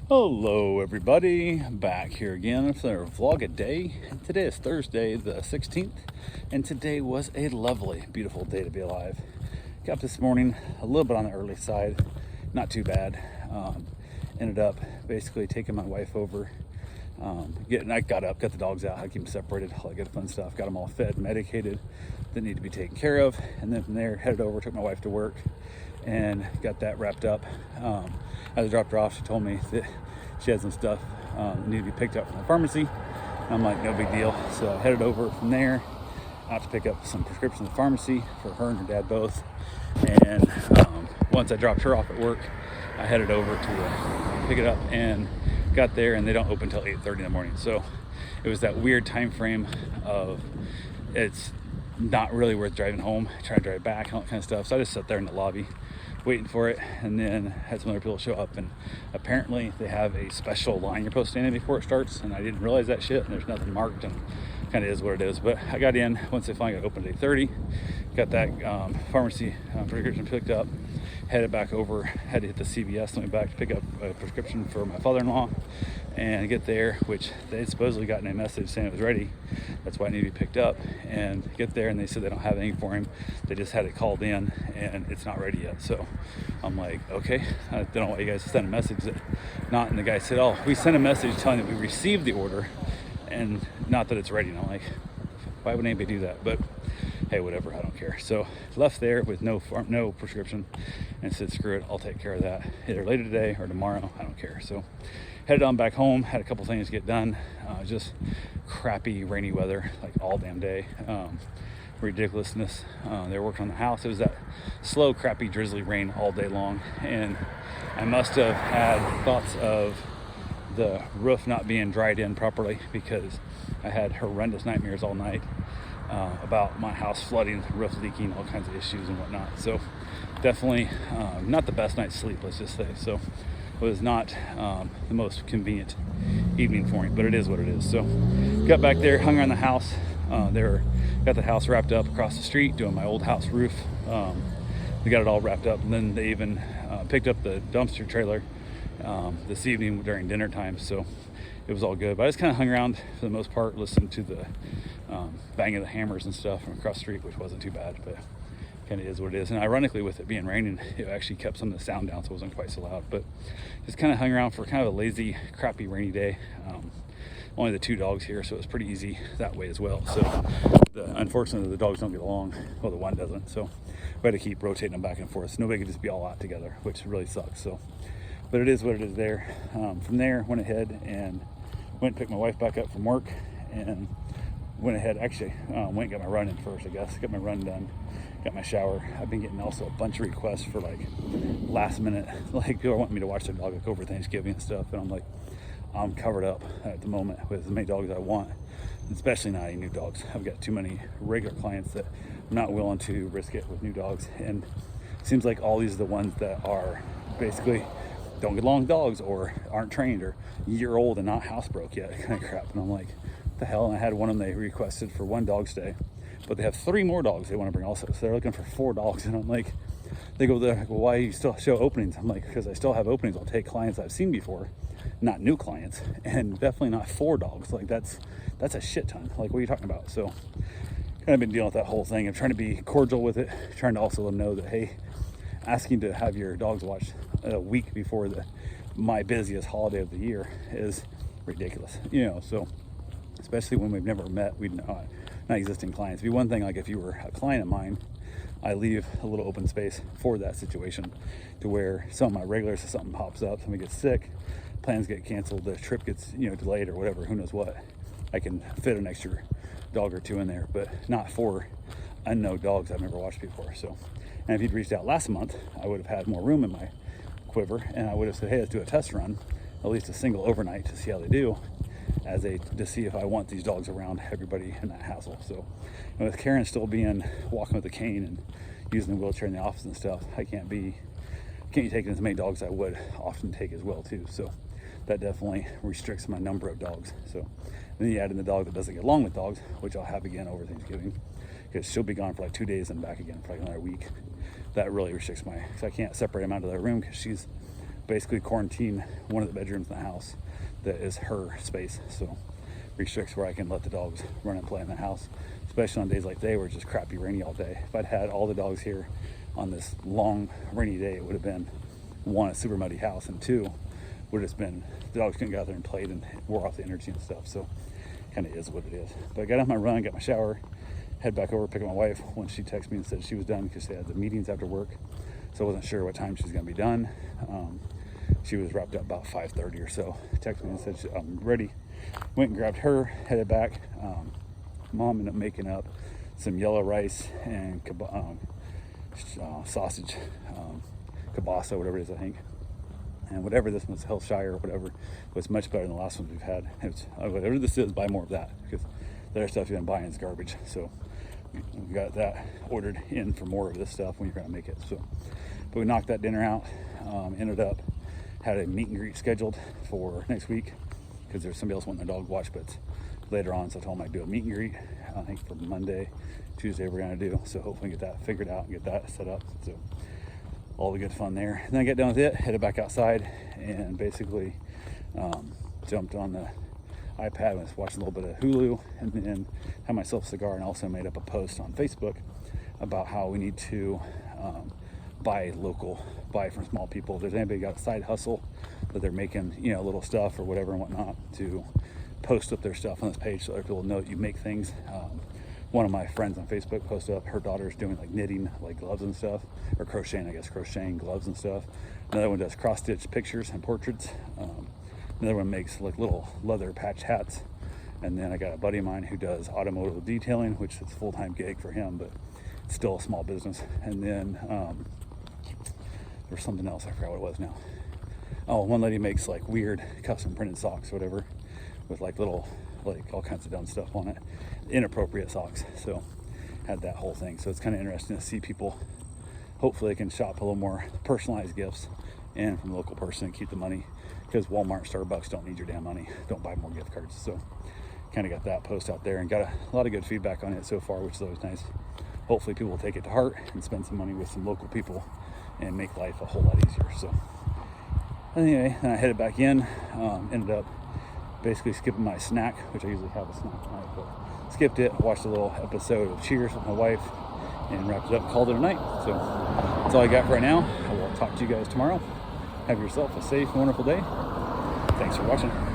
Hello everybody, back here again for a vlog a day. Today is Thursday the 16th, and today was a lovely, beautiful day to be alive. Got up this morning a little bit on the early side, not too bad. Ended up basically taking my wife over. I got up, got the dogs out, I keep them separated, all that good fun stuff. Got them all fed, medicated, that need to be taken care of, and then from there headed over, took my wife to work, and got that wrapped up. As I dropped her off, she told me that she had some stuff that needed to be picked up from the pharmacy. And I'm like, no big deal. So I headed over from there out to pick up some prescriptions at the pharmacy for her and her dad both. And once I dropped her off at work, I headed over to pick it up and got there, and they don't open until 8:30 in the morning. So it was that weird time frame of it's not really worth driving home, trying to drive back and all that kind of stuff. So I just sat there in the lobby waiting for it, and then had some other people show up, and apparently they have a special line you're supposed to stand in before it starts, and I didn't realize that shit, and there's nothing marked, and kind of is what it is. But I got in once they finally got open at 8:30, got that pharmacy prescription picked up, headed back over, had to hit the CVS, went back to pick up a prescription for my father-in-law, and get there, which they had supposedly gotten a message saying it was ready, that's why it needed to be picked up, and get there and they said they don't have anything for him, they just had it called in and it's not ready yet. So I'm like, okay, I don't know why you guys sent a message that not, and the guy said, oh, we sent a message telling that we received the order and not that it's ready. And I'm like, why would anybody do that? But hey, whatever, I don't care. So left there with no prescription and said, screw it, I'll take care of that either later today or tomorrow, I don't care. So headed on back home, had a couple things to get done. Just crappy rainy weather, like all damn day. Ridiculousness. They were working on the house. It was that slow, crappy, drizzly rain all day long, and I must have had thoughts of the roof not being dried in properly, because I had horrendous nightmares all night about my house flooding, the roof leaking, all kinds of issues and whatnot. So definitely not the best night's sleep, let's just say. So it was not the most convenient evening for me, but it is what it is. So got back there, hung around the house. Got the house wrapped up across the street, doing my old house roof. We got it all wrapped up, and then they even picked up the dumpster trailer this evening during dinner time. So it was all good, but I just kind of hung around for the most part, listened to the bang of the hammers and stuff from across the street, which wasn't too bad, but kind of is what it is. And ironically, with it being raining, it actually kept some of the sound down, so it wasn't quite so loud. But just kind of hung around for kind of a lazy, crappy, rainy day. Only the two dogs here, so it was pretty easy that way as well. So unfortunately, the dogs don't get along. Well, the one doesn't, so we had to keep rotating them back and forth. So nobody could just be all out together, which really sucks. So, but it is what it is there. From there, went ahead and went and picked my wife back up from work, and went ahead, actually, went and got my run in first, I guess. Got my run done, got my shower. I've been getting also a bunch of requests for like last minute, like people want me to watch their dog like over Thanksgiving and stuff, and I'm like, I'm covered up at the moment with as many dogs as I want, especially not any new dogs. I've got too many regular clients that I'm not willing to risk it with new dogs, and it seems like all these are the ones that are basically don't get along with dogs, or aren't trained, or a year old and not housebroke yet, kind of crap. And I'm like, what the hell? And I had one of them they requested for one dog stay, but they have 3 more dogs they want to bring also, so they're looking for 4 dogs. And I'm like, they go there, well, why do you still show openings? I'm like, because I still have openings. I'll take clients I've seen before, not new clients, and definitely not 4 dogs. Like that's a shit ton. Like, what are you talking about? So kind of been dealing with that whole thing. I'm trying to be cordial with it, trying to also let them know that, hey, asking to have your dogs watched a week before my busiest holiday of the year is ridiculous, you know. So especially when we've never met, we've not existing clients. It'd be one thing like if you were a client of mine, I leave a little open space for that situation, to where some of my regulars, if something pops up, somebody gets sick, plans get canceled, the trip gets delayed or whatever, who knows what, I can fit an extra dog or 2 in there, but not for unknown dogs I've never watched before. So, and if you'd reached out last month, I would have had more room in my quiver, and I would have said, hey, let's do a test run, at least a single overnight, to see how they do, to see if I want these dogs around everybody in that hassle. So, and with Karen still walking with a cane and using the wheelchair in the office and stuff, I can't be taking as many dogs as I would often take as well too. So that definitely restricts my number of dogs. So then you add in the dog that doesn't get along with dogs, which I'll have again over Thanksgiving, because she'll be gone for like 2 days and back again for like another week. That really restricts because I can't separate them out of the room, because she's basically quarantine one of the bedrooms in the house that is her space. So restricts where I can let the dogs run and play in the house, especially on days like today where it's just crappy rainy all day. If I'd had all the dogs here on this long rainy day, it would have been, one, a super muddy house, and two, would have just been the dogs couldn't get out there and played and wore off the energy and stuff. So kind of is what it is. But I got on my run, got my shower, head back over, pick up my wife when she texted me and said she was done because they had the meetings after work. So I wasn't sure what time she was going to be done. She was wrapped up about 5:30 or so. Texted me and said, I'm ready. Went and grabbed her, headed back. Mom ended up making up some yellow rice and sausage, kielbasa, whatever it is, I think. And whatever this was, Hillshire or whatever, was much better than the last ones we've had. It's, whatever this is, buy more of that, because the other stuff you've been buying is garbage. So we got that ordered in for more of this stuff when you're going to make it. So, but we knocked that dinner out. Ended up had a meet and greet scheduled for next week because there's somebody else wanting their dog watched, but it's later on. So I told them I'd do a meet and greet. I think for Monday, Tuesday we're going to do. So hopefully get that figured out and get that set up. So all the good fun there. And then I got done with it, headed back outside, and basically jumped on the iPad and was watching a little bit of Hulu, and then had myself a cigar, and also made up a post on Facebook about how we need to buy local, buy from small people. If there's anybody got a side hustle that they're making, you know, little stuff or whatever and whatnot, to post up their stuff on this page so other people know that you make things. One of my friends on Facebook posted up her daughter's doing like knitting, like gloves and stuff, or crocheting gloves and stuff. Another one does cross stitch pictures and portraits. Another one makes like little leather patch hats. And then I got a buddy of mine who does automotive detailing, which is a full-time gig for him, but it's still a small business. And then there's something else, I forgot what it was now. Oh, one lady makes like weird custom printed socks or whatever, with like little, like all kinds of dumb stuff on it, inappropriate socks. So had that whole thing. So it's kind of interesting to see people, hopefully they can shop a little more personalized gifts and from a local person and keep the money, because Walmart, Starbucks don't need your damn money. Don't buy more gift cards. So kind of got that post out there and got a lot of good feedback on it so far, which is always nice. Hopefully people will take it to heart and spend some money with some local people and make life a whole lot easier. So anyway, then I headed back in, ended up basically skipping my snack, which I usually have a snack tonight, but skipped it, watched a little episode of Cheers with my wife, and wrapped it up and called it a night. So that's all I got for right now. I will talk to you guys tomorrow. Have yourself a safe and wonderful day. Thanks for watching.